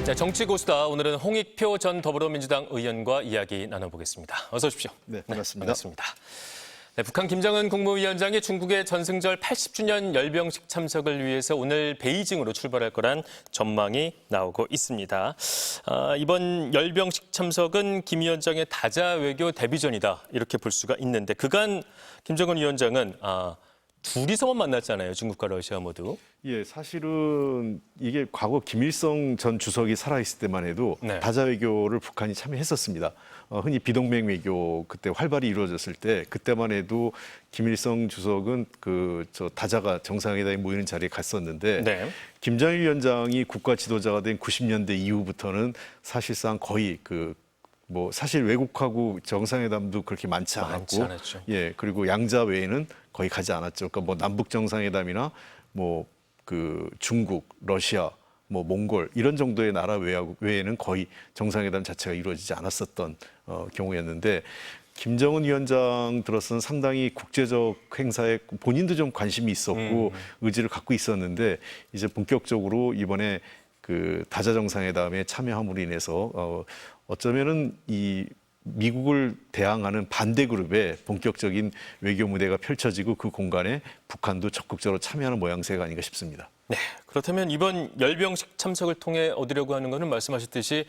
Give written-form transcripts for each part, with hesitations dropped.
자, 정치 고수다. 오늘은 홍익표 전 더불어민주당 의원과 이야기 나눠보겠습니다. 어서 오십시오. 네, 반갑습니다. 반갑습니다. 네, 북한 김정은 국무위원장이 중국의 전승절 80주년 열병식 참석을 위해서 오늘 베이징으로 출발할 거란 전망이 나오고 있습니다. 이번 열병식 참석은 김 위원장의 다자 외교 데뷔전이다 이렇게 볼 수가 있는데 그간 김정은 위원장은 둘이서만 만났잖아요. 중국과 러시아 모두. 예, 사실은 이게 과거 김일성 전 주석이 살아있을 때만 해도 네. 다자 외교를 북한이 참여했었습니다. 흔히 비동맹 외교 그때 활발히 이루어졌을 때 그때만 해도 김일성 주석은 다자가 정상회담에 모이는 자리에 갔었는데 네. 김정일 위원장이 국가 지도자가 된 90년대 이후부터는 사실상 거의 사실 외국하고 정상회담도 그렇게 많지 않았고, 않았죠. 예, 그리고 양자 외에는 거의 가지 않았죠. 그러니까 남북 정상회담이나 중국, 러시아, 몽골 이런 정도의 나라 외에는 거의 정상회담 자체가 이루어지지 않았었던 경우였는데 김정은 위원장 들어서는 상당히 국제적 행사에 본인도 좀 관심이 있었고 의지를 갖고 있었는데 이제 본격적으로 이번에 다자 정상회담에 참여함으로 인해서 어쩌면은 이 미국을 대항하는 반대 그룹의 본격적인 외교 무대가 펼쳐지고 그 공간에 북한도 적극적으로 참여하는 모양새가 아닌가 싶습니다. 네, 그렇다면 이번 열병식 참석을 통해 얻으려고 하는 것은 말씀하셨듯이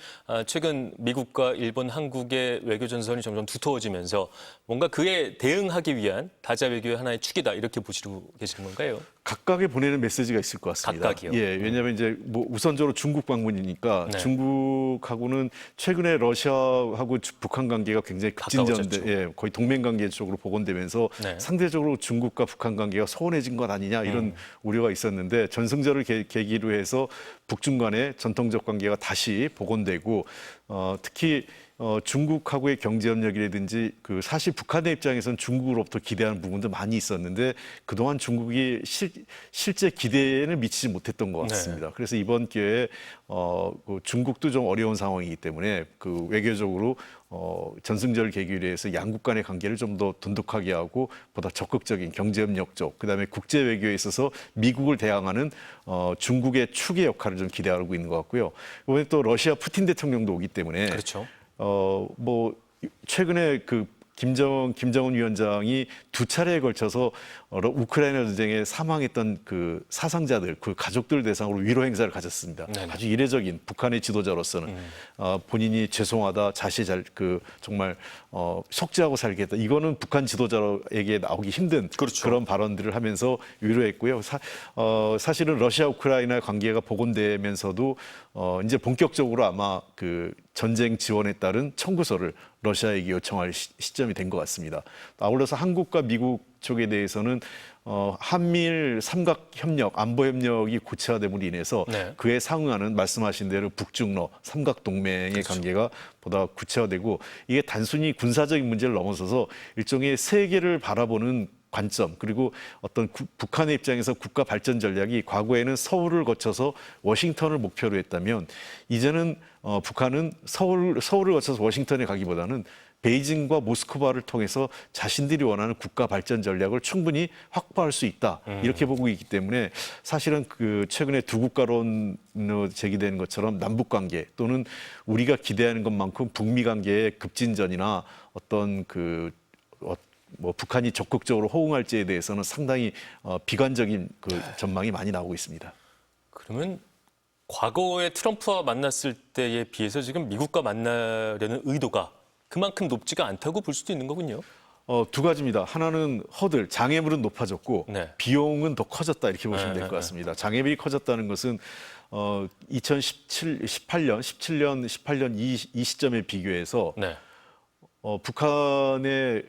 최근 미국과 일본, 한국의 외교 전선이 점점 두터워지면서 뭔가 그에 대응하기 위한 다자 외교의 하나의 축이다 이렇게 보시고 계시는 건가요? 각각에 보내는 메시지가 있을 것 같습니다. 각각이요? 예, 왜냐하면 이제 우선적으로 중국 방문이니까 네. 중국하고는 최근에 러시아하고 북한 관계가 굉장히 급진전돼, 예, 거의 동맹 관계 쪽으로 복원되면서 네. 상대적으로 중국과 북한 관계가 소원해진 것 아니냐 이런 우려가 있었는데 전승절을 계기로 해서 북중 간의 전통적 관계가 다시 복원되고 특히 중국하고의 경제협력이라든지 사실 북한의 입장에서는 중국으로부터 기대하는 부분도 많이 있었는데 그동안 중국이 실제 기대에는 미치지 못했던 것 같습니다. 네. 그래서 이번 기회에 중국도 좀 어려운 상황이기 때문에 외교적으로 전승절 계기로 해서 양국 간의 관계를 좀 더 돈독하게 하고 보다 적극적인 경제협력 쪽, 그다음에 국제 외교에 있어서 미국을 대항하는 중국의 축의 역할을 좀 기대하고 있는 것 같고요. 이번에 또 러시아 푸틴 대통령도 오기 때문에 그렇죠. 최근에 김정은 위원장이 두 차례에 걸쳐서 우크라이나 전쟁에 사망했던 사상자들, 가족들 대상으로 위로 행사를 가졌습니다. 네네. 아주 이례적인 북한의 지도자로서는 본인이 죄송하다, 자신이 정말 속죄하고 살겠다. 이거는 북한 지도자에게 나오기 힘든 그렇죠. 그런 발언들을 하면서 위로했고요. 사실은 러시아 우크라이나 관계가 복원되면서도 이제 본격적으로 아마 전쟁 지원에 따른 청구서를 러시아에게 요청할 시점이 된 것 같습니다. 아울러서 한국과 미국 쪽에 대해서는 한미일 삼각협력, 안보협력이 고체화됨으로 인해서 네. 그에 상응하는 말씀하신 대로 북중러 삼각동맹의 그렇죠. 관계가 보다 구체화되고 이게 단순히 군사적인 문제를 넘어서서 일종의 세계를 바라보는 관점 그리고 어떤 북한의 입장에서 국가 발전 전략이 과거에는 서울을 거쳐서 워싱턴을 목표로 했다면 이제는 북한은 서울을 거쳐서 워싱턴에 가기보다는 베이징과 모스크바를 통해서 자신들이 원하는 국가 발전 전략을 충분히 확보할 수 있다 이렇게 보고 있기 때문에 사실은 최근에 두 국가론으로 제기되는 것처럼 남북 관계 또는 우리가 기대하는 것만큼 북미 관계의 급진전이나 어떤 북한이 적극적으로 호응할지에 대해서는 상당히 비관적인 전망이 많이 나오고 있습니다. 그러면 과거에 트럼프와 만났을 때에 비해서 지금 미국과 만나려는 의도가 그만큼 높지가 않다고 볼 수도 있는 거군요. 두 가지입니다. 하나는 장애물은 높아졌고 네. 비용은 더 커졌다 이렇게 보시면 될 네. 것 같습니다. 장애물이 커졌다는 것은 17년 이 시점에 비교해서 네. 북한의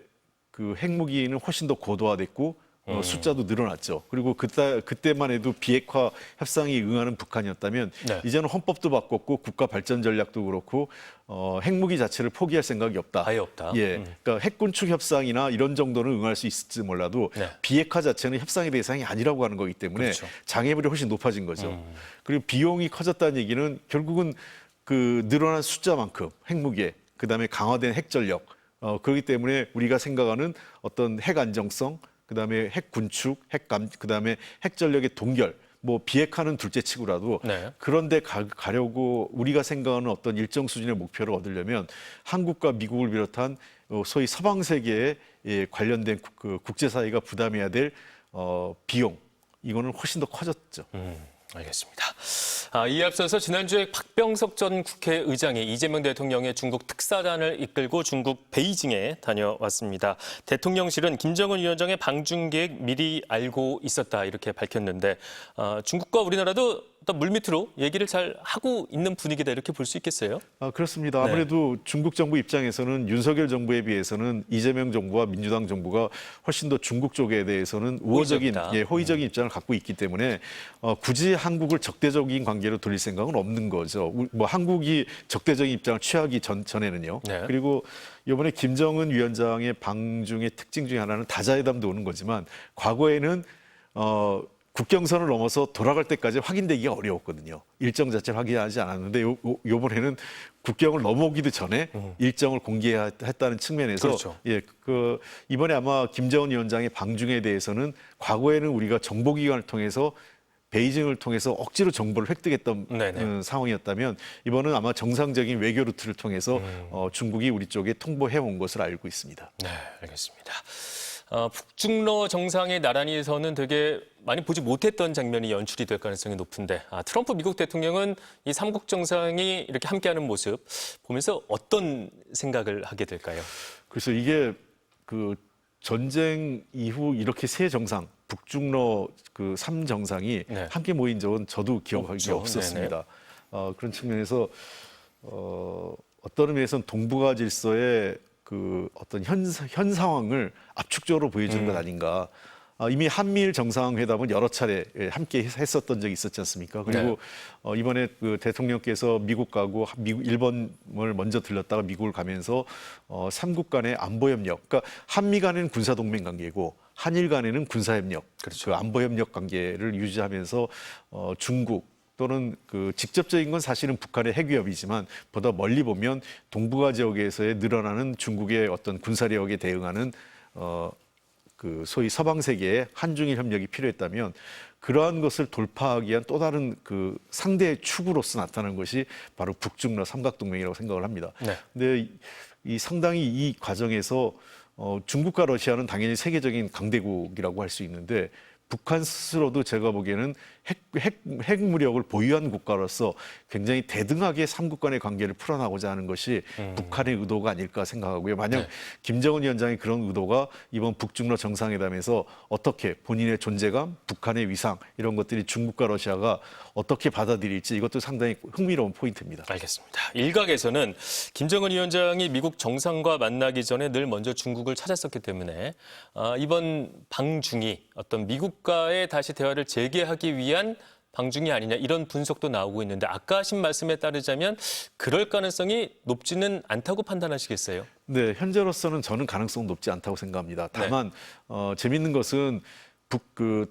핵무기는 훨씬 더 고도화됐고 숫자도 늘어났죠. 그리고 그때만 해도 비핵화 협상에 응하는 북한이었다면 네. 이제는 헌법도 바꿨고 국가 발전 전략도 그렇고 핵무기 자체를 포기할 생각이 없다. 아예 없다. 예, 그러니까 핵군축 협상이나 이런 정도는 응할 수 있을지 몰라도 네. 비핵화 자체는 협상의 대상이 아니라고 하는 거기 때문에 그렇죠. 장애물이 훨씬 높아진 거죠. 그리고 비용이 커졌다는 얘기는 결국은 늘어난 숫자만큼 핵무기, 그다음에 강화된 핵전력 그렇기 때문에 우리가 생각하는 어떤 핵 안정성, 그다음에 핵 군축, 그다음에 핵 전력의 동결 뭐 비핵화는 둘째치고라도 네. 그런데 가려고 우리가 생각하는 어떤 일정 수준의 목표를 얻으려면 한국과 미국을 비롯한 소위 서방 세계에 관련된 그 국제사회가 부담해야 될 비용 이거는 훨씬 더 커졌죠. 알겠습니다. 이에 앞서서 지난주에 박병석 전 국회의장이 이재명 대통령의 중국 특사단을 이끌고 중국 베이징에 다녀왔습니다. 대통령실은 김정은 위원장의 방중 계획 미리 알고 있었다 이렇게 밝혔는데 중국과 우리나라도 어떤 물밑으로 얘기를 잘 하고 있는 분위기다 이렇게 볼 수 있겠어요? 그렇습니다. 아무래도 중국 정부 입장에서는 윤석열 정부에 비해서는 이재명 정부와 민주당 정부가 훨씬 더 중국 쪽에 대해서는 우호적인, 호의적인 입장을 갖고 있기 때문에 굳이 한국을 적대적인 관계로 돌릴 생각은 없는 거죠. 뭐 한국이 적대적인 입장을 취하기 전에는요. 네. 그리고 이번에 김정은 위원장의 방중의 특징 중에 하나는 다자회담도 오는 거지만 과거에는 국경선을 넘어서 돌아갈 때까지 확인되기가 어려웠거든요. 일정 자체를 확인하지 않았는데 요번에는 국경을 넘어오기도 전에 일정을 공개했다는 측면에서 그렇죠. 이번에 아마 김정은 위원장의 방중에 대해서는 과거에는 우리가 정보기관을 통해서 베이징을 통해서 억지로 정보를 획득했던 상황이었다면 이번은 아마 정상적인 외교 루트를 통해서 중국이 우리 쪽에 통보해온 것으로 알고 있습니다. 네, 알겠습니다. 북중러 정상의 나란히서는 되게 많이 보지 못했던 장면이 연출이 될 가능성이 높은데 트럼프 미국 대통령은 이 삼국 정상이 이렇게 함께하는 모습 보면서 어떤 생각을 하게 될까요? 그래서 이게 그 전쟁 이후 이렇게 세 정상, 북중러 그 3정상이 함께 모인 적은 저도 기억하기 없었습니다. 그런 측면에서 어떤 의미에서는 동북아 질서의 그 어떤 현 상황을 압축적으로 보여주는 것 아닌가. 이미 한미일 정상회담은 여러 차례 함께 했었던 적이 있었지 않습니까? 그리고 이번에 그 대통령께서 미국 가고 일본을 먼저 들렀다가 미국을 가면서 삼국 간의 안보 협력, 그러니까 한미 간에는 군사 동맹 관계고 한일 간에는 군사 협력, 그렇죠. 그 안보 협력 관계를 유지하면서 중국 또는 그 직접적인 건 사실은 북한의 핵 위협이지만 보다 멀리 보면 동북아 지역에서의 늘어나는 중국의 어떤 군사력에 대응하는 그 소위 서방 세계의 한중일 협력이 필요했다면 그러한 것을 돌파하기 위한 또 다른 그 상대의 축으로서 나타난 것이 바로 북중러 삼각동맹이라고 생각을 합니다. 근데 이 상당히 이 과정에서 중국과 러시아는 당연히 세계적인 강대국이라고 할 수 있는데 북한 스스로도 제가 보기에는 핵 무력을 보유한 국가로서 굉장히 대등하게 삼국 간의 관계를 풀어나가고자 하는 것이 북한의 의도가 아닐까 생각하고요. 만약 김정은 위원장의 그런 의도가 이번 북중러 정상회담에서 어떻게 본인의 존재감, 북한의 위상 이런 것들이 중국과 러시아가 어떻게 받아들일지 이것도 상당히 흥미로운 포인트입니다. 알겠습니다. 일각에서는 김정은 위원장이 미국 정상과 만나기 전에 늘 먼저 중국을 찾았었기 때문에 이번 방중이 어떤 미국과의 다시 대화를 재개하기 위한 방중이 아니냐 이런 분석도 나오고 있는데 아까 하신 말씀에 따르자면 그럴 가능성이 높지는 않다고 판단하시겠어요? 네, 현재로서는 저는 가능성 높지 않다고 생각합니다. 다만 재밌는 것은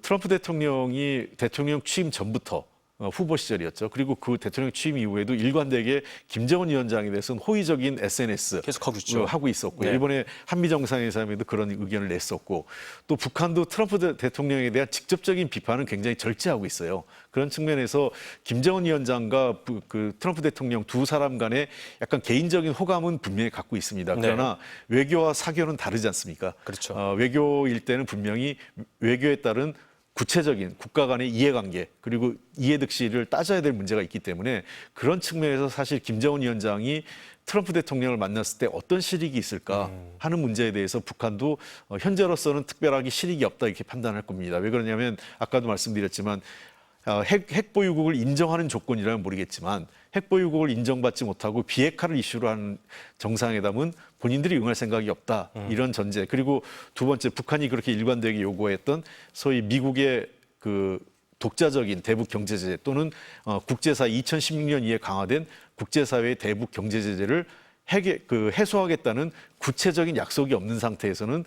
트럼프 대통령이 대통령 취임 전부터 후보 시절이었죠. 그리고 그 대통령 취임 이후에도 일관되게 김정은 위원장에 대해서는 호의적인 SNS 계속 하고 있었고요. 이번에 한미 정상회담에도 그런 의견을 냈었고 또 북한도 트럼프 대통령에 대한 직접적인 비판은 굉장히 절제하고 있어요. 그런 측면에서 김정은 위원장과 그 트럼프 대통령 두 사람 간의 약간 개인적인 호감은 분명히 갖고 있습니다. 그러나 외교와 사교는 다르지 않습니까? 그렇죠. 외교일 때는 분명히 외교에 따른 구체적인 국가 간의 이해관계 그리고 이해득실을 따져야 될 문제가 있기 때문에 그런 측면에서 사실 김정은 위원장이 트럼프 대통령을 만났을 때 어떤 실익이 있을까 하는 문제에 대해서 북한도 현재로서는 특별하게 실익이 없다 이렇게 판단할 겁니다. 왜 그러냐면 아까도 말씀드렸지만 핵 보유국을 인정하는 조건이라면 모르겠지만 핵 보유국을 인정받지 못하고 비핵화를 이슈로 하는 정상회담은 본인들이 응할 생각이 없다. 이런 전제. 그리고 두 번째 북한이 그렇게 일관되게 요구했던 소위 미국의 그 독자적인 대북 경제 제재 또는 국제사 2016년 이에 강화된 국제사회의 대북 경제 제재를 해소하겠다는 구체적인 약속이 없는 상태에서는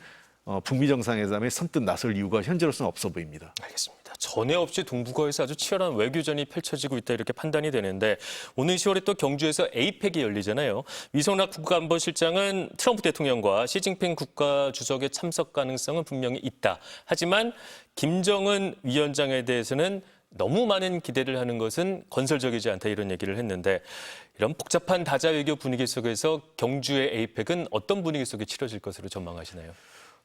북미 정상회담에 선뜻 나설 이유가 현재로서는 없어 보입니다. 알겠습니다. 전에 없이 동북아에서 아주 치열한 외교전이 펼쳐지고 있다 이렇게 판단이 되는데 오늘 10월에 또 경주에서 에이펙이 열리잖아요. 위성락 국가안보실장은 트럼프 대통령과 시진핑 국가주석의 참석 가능성은 분명히 있다. 하지만 김정은 위원장에 대해서는 너무 많은 기대를 하는 것은 건설적이지 않다 이런 얘기를 했는데 이런 복잡한 다자 외교 분위기 속에서 경주의 에이펙은 어떤 분위기 속에 치러질 것으로 전망하시나요?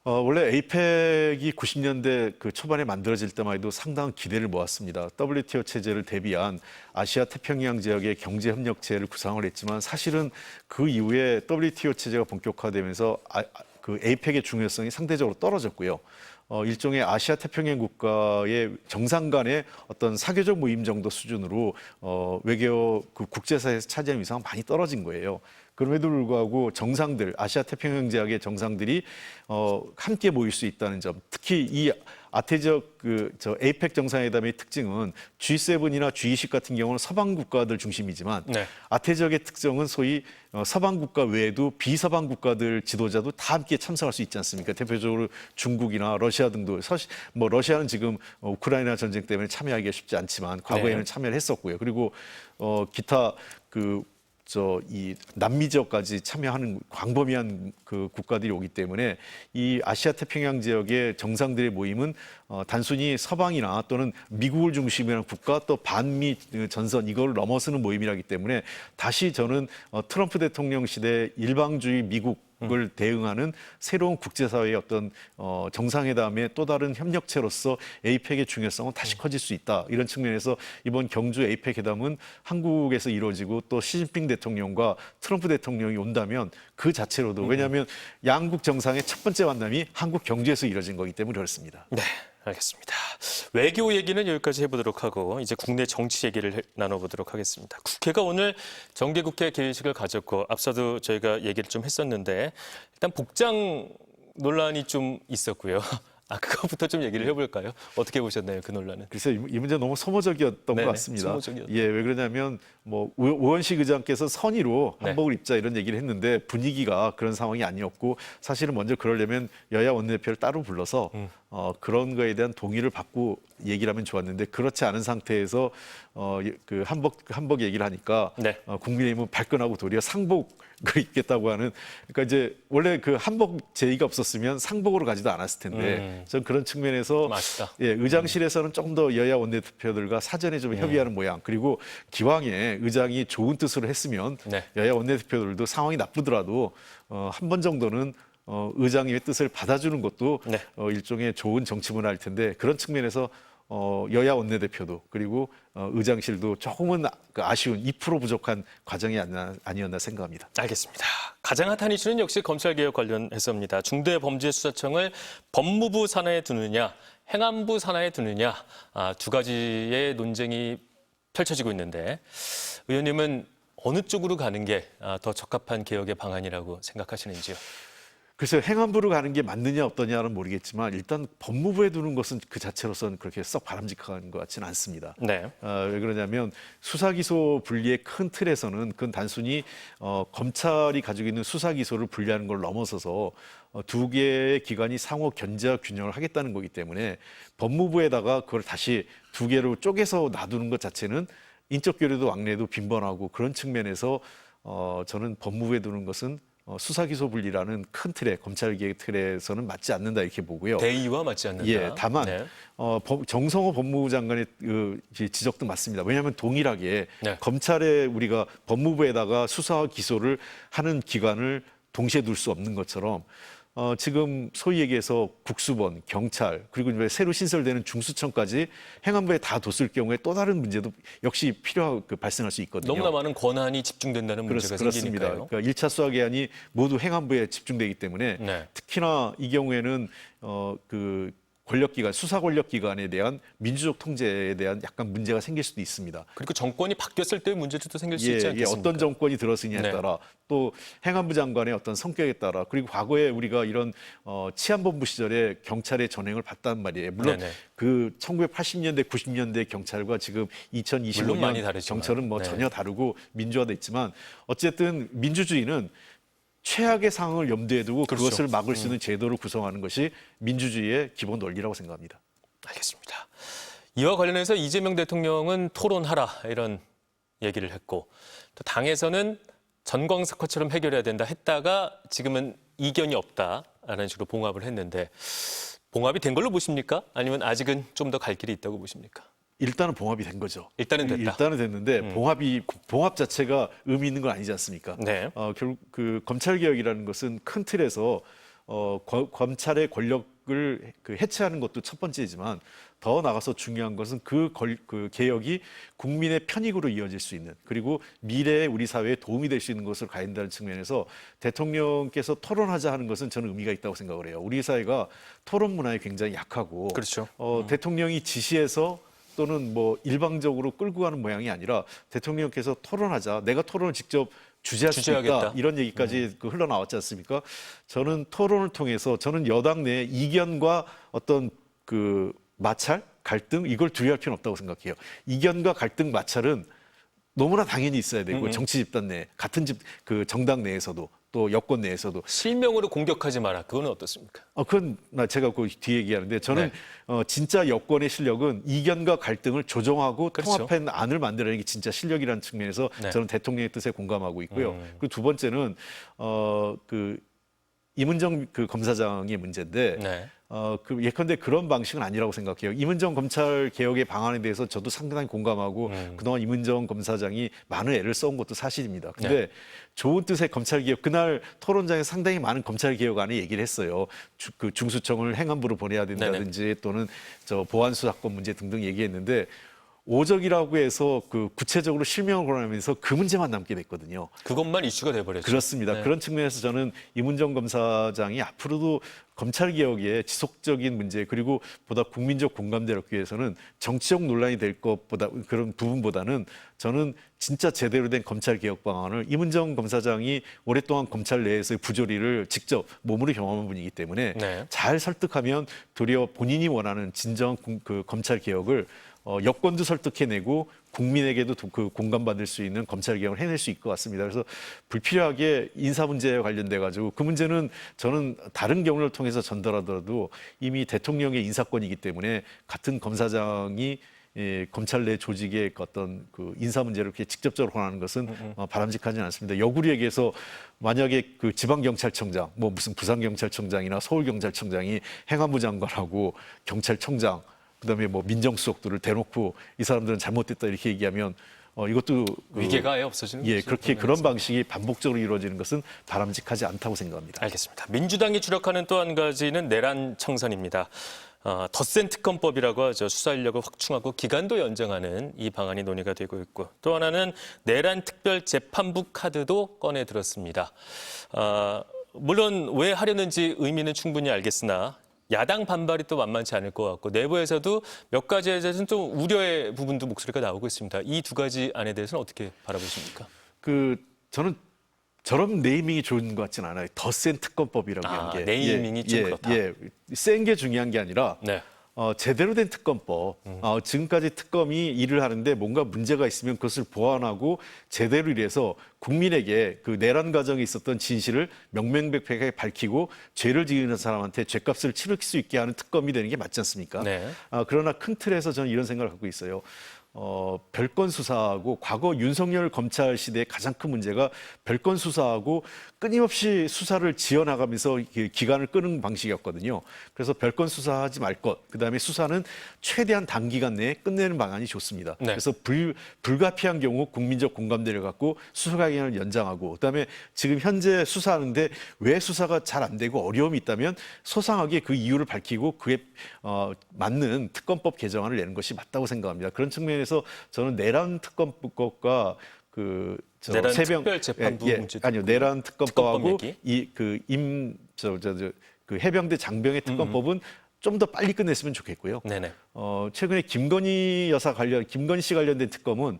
원래 에이펙이 90년대 그 초반에 만들어질 때만 해도 상당한 기대를 모았습니다. WTO 체제를 대비한 아시아 태평양 지역의 경제 협력체를 구상을 했지만 사실은 그 이후에 WTO 체제가 본격화되면서 그 에이펙의 중요성이 상대적으로 떨어졌고요. 일종의 아시아 태평양 국가의 정상 간의 어떤 사교적 모임 정도 수준으로 외교 그 국제사회에서 차지하는 위상은 많이 떨어진 거예요. 그럼에도 불구하고 정상들, 아시아 태평양 지역의 정상들이 함께 모일 수 있다는 점, 특히 이 아태지역 에이펙 정상회담의 특징은 G7이나 G20 같은 경우는 서방 국가들 중심이지만 네. 아태지역의 특성은 소위 서방 국가 외에도 비서방 국가들 지도자도 다 함께 참석할 수 있지 않습니까? 대표적으로 중국이나 러시아 등도 뭐 러시아는 지금 우크라이나 전쟁 때문에 참여하기가 쉽지 않지만 과거에는 네. 참여를 했었고요. 그리고 기타 이 남미 지역까지 참여하는 광범위한 그 국가들이 오기 때문에 이 아시아 태평양 지역의 정상들의 모임은 단순히 서방이나 또는 미국을 중심으로 한 국가 또 반미 전선 이걸 넘어서는 모임이라기 때문에 다시 저는 트럼프 대통령 시대 일방주의 미국을 대응하는 새로운 국제사회의 어떤 정상회담의 또 다른 협력체로서 에이펙의 중요성은 다시 커질 수 있다. 이런 측면에서 이번 경주 에이펙 회담은 한국에서 이루어지고 또 시진핑 대통령과 트럼프 대통령이 온다면 그 자체로도 왜냐하면 양국 정상의 첫 번째 만남이 한국 경주에서 이루어진 거기 때문에 그렇습니다. 네, 알겠습니다. 외교 얘기는 여기까지 해보도록 하고 이제 국내 정치 얘기를 나눠보도록 하겠습니다. 국회가 오늘 정기국회 개회식을 가졌고 앞서도 저희가 얘기를 좀 했었는데 일단 복장 논란이 좀 있었고요. 그거부터 좀 얘기를 해볼까요? 어떻게 보셨나요, 그 논란은? 글쎄 이 문제 너무 소모적이었던 네네, 것 같습니다. 소모적이었죠. 예, 왜 그러냐면 뭐 우원식 의장께서 선의로 네. 한복을 입자 이런 얘기를 했는데 분위기가 그런 상황이 아니었고 사실은 먼저 그러려면 여야 원내대표를 따로 불러서 그런 거에 대한 동의를 받고 얘기를 하면 좋았는데 그렇지 않은 상태에서 그 한복 얘기를 하니까 네. 국민의힘은 발끈하고 도리어 상복을 입겠다고 하는 그러니까 이제 원래 그 한복 제의가 없었으면 상복으로 가지도 않았을 텐데 전 그런 측면에서 좀 아쉽다. 예, 의장실에서는 좀 더 여야 원내대표들과 사전에 좀 협의하는 모양 그리고 기왕에 의장이 좋은 뜻으로 했으면 네. 여야 원내대표들도 상황이 나쁘더라도 한 번 정도는 의장의 뜻을 받아주는 것도 네. 일종의 좋은 정치 문화일 텐데 그런 측면에서 여야 원내대표도 그리고 의장실도 조금은 아쉬운 2% 부족한 과정이 아니었나 생각합니다. 알겠습니다. 가장 핫한 이슈는 역시 검찰개혁 관련해서입니다. 중대범죄수사청을 법무부 산하에 두느냐, 행안부 산하에 두느냐 두 가지의 논쟁이 펼쳐지고 있는데 의원님은 어느 쪽으로 가는 게 더 적합한 개혁의 방안이라고 생각하시는지요? 글쎄요, 행안부로 가는 게 맞느냐 없더냐는 모르겠지만 일단 법무부에 두는 것은 그 자체로서는 그렇게 썩 바람직한 것 같지는 않습니다. 네. 왜 그러냐면 수사기소 분리의 큰 틀에서는 그건 단순히 검찰이 가지고 있는 수사기소를 분리하는 걸 넘어서서 두 개의 기관이 상호 견제와 균형을 하겠다는 거기 때문에 법무부에다가 그걸 다시 두 개로 쪼개서 놔두는 것 자체는 인적 교류도 왕래도 빈번하고 그런 측면에서 저는 법무부에 두는 것은 수사기소 분리라는 큰 틀에 검찰개혁 틀에서는 맞지 않는다 이렇게 보고요. 대의와 맞지 않는다. 예, 다만 네. 정성호 법무부 장관의 지적도 맞습니다. 왜냐하면 동일하게 네. 검찰에 우리가 법무부에다가 수사와 기소를 하는 기관을 동시에 둘 수 없는 것처럼 지금 소위 얘기해서 국수본, 경찰 그리고 이제 새로 신설되는 중수청까지 행안부에 다 뒀을 경우에 또 다른 문제도 역시 발생할 수 있거든요. 너무나 많은 권한이 집중된다는 문제가 그렇습니다. 생기니까요. 그러니까 1차 수사 개안이 모두 행안부에 집중되기 때문에 네. 특히나 이 경우에는 그 권력기관, 수사 권력기관에 대한 민주적 통제에 대한 약간 문제가 생길 수도 있습니다. 그리고 정권이 바뀌었을 때의 문제도 생길 수 있지 예, 않겠습니까? 어떤 정권이 들어서냐에 네. 따라 또 행안부 장관의 어떤 성격에 따라 그리고 과거에 우리가 이런 치안본부 시절에 경찰의 전횡을 봤단 말이에요. 물론 네네. 그 1980년대, 90년대 경찰과 지금 물론 많이 2025년 다르지만. 경찰은 뭐 네. 전혀 다르고 민주화됐지만 어쨌든 민주주의는 최악의 상황을 염두에 두고 그렇죠. 그것을 막을 수 있는 제도를 구성하는 것이 민주주의의 기본 논리라고 생각합니다. 알겠습니다. 이와 관련해서 이재명 대통령은 토론하라 이런 얘기를 했고 또 당에서는 전광석화처럼 해결해야 된다 했다가 지금은 이견이 없다라는 식으로 봉합을 했는데 봉합이 된 걸로 보십니까? 아니면 아직은 좀 더 갈 길이 있다고 보십니까? 일단은 봉합이 된 거죠. 일단은 됐다. 일단은 됐는데 봉합 자체가 의미 있는 건 아니지 않습니까? 네. 결국 그 검찰 개혁이라는 것은 큰 틀에서 검찰의 권력을 해체하는 것도 첫 번째지만 더 나가서 중요한 것은 그 개혁이 국민의 편익으로 이어질 수 있는 그리고 미래의 우리 사회에 도움이 될 수 있는 것으로 가야 된다는 측면에서 대통령께서 토론하자 하는 것은 저는 의미가 있다고 생각을 해요. 우리 사회가 토론 문화에 굉장히 약하고 그렇죠. 대통령이 지시해서 또는 뭐 일방적으로 끌고 가는 모양이 아니라 대통령께서 토론하자. 내가 토론을 직접 주재할 수 주재하겠다. 있다. 이런 얘기까지 흘러나왔지 않습니까? 저는 토론을 통해서 저는 여당 내 이견과 어떤 그 마찰, 갈등 이걸 두려워할 필요는 없다고 생각해요. 이견과 갈등, 마찰은 너무나 당연히 있어야 되고 정치 집단 내 같은 그 정당 내에서도 또 여권 내에서도 실명으로 공격하지 마라. 그거는 어떻습니까? 그건 제가 그 뒤에 얘기하는데 저는 진짜 여권의 실력은 이견과 갈등을 조정하고 그렇죠. 통합한 안을 만들어내는 게 진짜 실력이라는 측면에서 네. 저는 대통령의 뜻에 공감하고 있고요. 그리고 두 번째는 그 임은정 그 검사장의 문제인데 네. 그 예컨대 그런 방식은 아니라고 생각해요. 임은정 검찰 개혁의 방안에 대해서 저도 상당히 공감하고 그동안 임은정 검사장이 많은 애를 써온 것도 사실입니다. 근데 네. 좋은 뜻의 검찰 개혁 그날 토론장에 상당히 많은 검찰 개혁안을 얘기를 했어요. 그 중수청을 행안부로 보내야 된다든지 또는 저 보안 수사권 문제 등등 얘기했는데 오적이라고 해서 그 구체적으로 실명을 거론하면서 그 문제만 남게 됐거든요. 그것만 이슈가 돼버렸죠. 그렇습니다. 네. 그런 측면에서 저는 임은정 검사장이 앞으로도 검찰 개혁의 지속적인 문제 그리고 보다 국민적 공감대를 얻기 위해서는 정치적 논란이 될 것보다 그런 부분보다는 저는 진짜 제대로 된 검찰 개혁 방안을 임은정 검사장이 오랫동안 검찰 내에서의 부조리를 직접 몸으로 경험한 분이기 때문에 네. 잘 설득하면 도리어 본인이 원하는 진정한 그 검찰 개혁을 여권도 설득해내고 국민에게도 그 공감받을 수 있는 검찰 개혁을 해낼 수 있을 것 같습니다. 그래서 불필요하게 인사 문제에 관련돼 가지고 그 문제는 저는 다른 경로를 통해서 전달하더라도 이미 대통령의 인사권이기 때문에 같은 검사장이 검찰 내 조직의 어떤 그 인사 문제를 이렇게 직접적으로 권하는 것은 바람직하지는 않습니다. 역으로 얘기해서 만약에 그 지방경찰청장, 뭐 무슨 부산경찰청장이나 서울경찰청장이 행안부 장관하고 경찰청장 그다음에 뭐 민정수석들을 대놓고 이 사람들은 잘못됐다 이렇게 얘기하면 이것도 위계가 아예 없어지는 거죠. 그렇게 그런 방식이 반복적으로 이루어지는 것은 바람직하지 않다고 생각합니다. 알겠습니다. 민주당이 주력하는 또 한 가지는 내란 청산입니다. 덧센 특검법이라고 하죠. 수사 인력을 확충하고 기간도 연장하는 이 방안이 논의가 되고 있고 또 하나는 내란 특별 재판부 카드도 꺼내 들었습니다. 물론 왜 하려는지 의미는 충분히 알겠으나 야당 반발이 또 만만치 않을 것 같고 내부에서도 몇 가지에 대해서는 좀 우려의 부분도 목소리가 나오고 있습니다. 이 두 가지 안에 대해서는 어떻게 바라보십니까? 저는 저런 네이밍이 좋은 것 같지는 않아요. 더 센 특검법이라고 하는 게 네이밍이 좀 그렇다. 센 게 중요한 게 아니라 네. 제대로 된 특검법. 지금까지 특검이 일을 하는데 뭔가 문제가 있으면 그것을 보완하고 제대로 일해서 국민에게 그 내란 과정에 있었던 진실을 명명백백하게 밝히고 죄를 지은 사람한테 죄값을 치를 수 있게 하는 특검이 되는 게 맞지 않습니까? 네. 그러나 큰 틀에서 저는 이런 생각을 갖고 있어요. 별건 수사하고 과거 윤석열 검찰 시대의 가장 큰 문제가 별건 수사하고 끊임없이 수사를 지어나가면서 기간을 끄는 방식이었거든요. 그래서 별건 수사하지 말 것, 그다음에 수사는 최대한 단기간 내에 끝내는 방안이 좋습니다. 네. 그래서 불가피한 경우 국민적 공감대를 갖고 수사 기간을 연장하고 그다음에 지금 현재 수사하는데 왜 수사가 잘 안 되고 어려움이 있다면 소상하게 그 이유를 밝히고 그에 맞는 특검법 개정안을 내는 것이 맞다고 생각합니다. 그런 측면에서 저는 내란 특검법과 내란 특별재판부 문제도 아니요 내란 특검법하고 특검법 그 해병대 장병의 특검법은 좀 더 빨리 끝냈으면 좋겠고요. 네네. 최근에 김건희 씨 관련된 특검은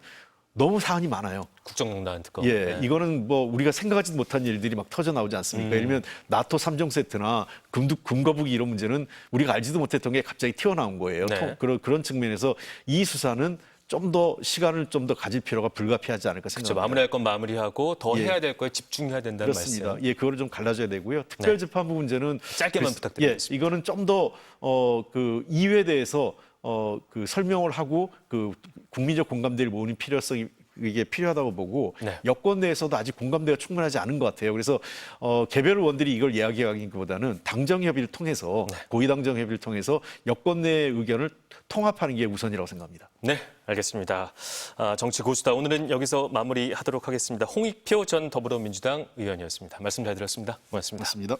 너무 사안이 많아요. 국정농단 특검. 예, 이거는 뭐 우리가 생각하지 못한 일들이 막 터져 나오지 않습니까? 예를 들면 나토 3종 세트나 금거북이 이런 문제는 우리가 알지도 못했던 게 갑자기 튀어나온 거예요. 네. 그런 측면에서 이 수사는 좀 더 시간을 좀 더 가질 필요가 불가피하지 않을까 그렇죠. 생각합니다. 마무리할 건 마무리하고 더 예. 해야 될 거에 집중해야 된다는 그렇습니다. 말씀. 예, 그거를 좀 갈라져야 되고요. 특별재판부 문제는 짧게만 부탁드리겠습니다. 예, 이거는 좀 더 그 이유에 대해서 그 설명을 하고 그 국민적 공감대를 모으는 필요성이 이게 필요하다고 보고 네. 여권 내에서도 아직 공감대가 충분하지 않은 것 같아요. 그래서 개별 의원들이 이걸 이야기하기보다는 당정 협의를 통해서 고위 당정 협의를 통해서 여권 내 의견을 통합하는 게 우선이라고 생각합니다. 네, 알겠습니다. 정치 고수다. 오늘은 여기서 마무리하도록 하겠습니다. 홍익표 전 더불어민주당 의원이었습니다. 말씀 잘 들었습니다. 고맙습니다. 맞습니다.